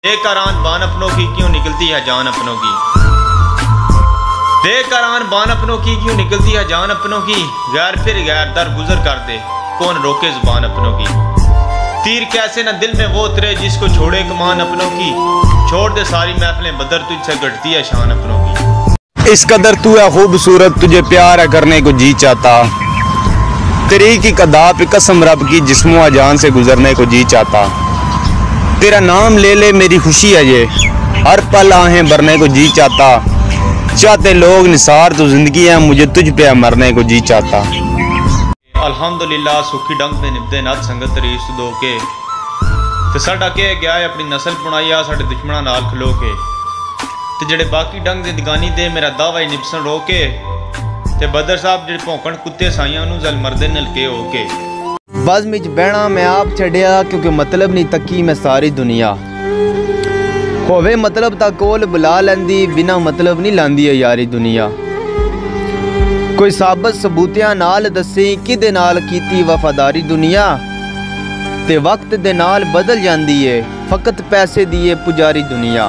देखकर आन बान अपनों की क्यों निकलती है जान अपनों की। देखकर आन बान अपनों की क्यों निकलती है जान अपनों की। गैर फिर गैर दर गुजर कर दे कौन रोके जुबान अपनों की। तीर कैसे न दिल में वो उतरे जिसको छोड़े कमान अपनों की। छोड़ दे सारी महफिलें बदर तुझसे घटती है शान अपनों की। इस कदर तू है खूबसूरत तुझे प्यार है करने को जी चाहता। तेरी की कदा पे कसम रब की जिस्मों जान से गुजरने को जी चाहता। तेरा नाम ले ले मेरी खुशी है ये हर पल आहें भरने को जी चाहता। चाहते लोग निसार तो जिंदगी है मुझे तुझ पे मरने को जी चाहता। अल्हम्दुलिल्लाह सुखी डंग ते निभदे नत संगत रीस दो के ते साडा के गया है अपनी नस्ल पुणाइया साडे दुश्मना नाल खलो के ते जेड़े बाकी डंग जिंदगानी दे मेरा दावा ही निपसन रो के ते बदर साहब जेड़े भौंकण कुत्ते साइयां नूं जल मरदे नलके हो के। बज़ विच बहना मैं आप छड़िया क्योंकि मतलब नहीं तकी मैं सारी दुनिया। होवे मतलब ता कोल बुला लैंदी बिना मतलब नहीं लांदी है यारी दुनिया। कोई साबत सबूतियां नाल दसी किदे नाल कीती वफादारी दुनिया। ते वक्त दे नाल बदल जांदी है फकत पैसे दिए पुजारी दुनिया।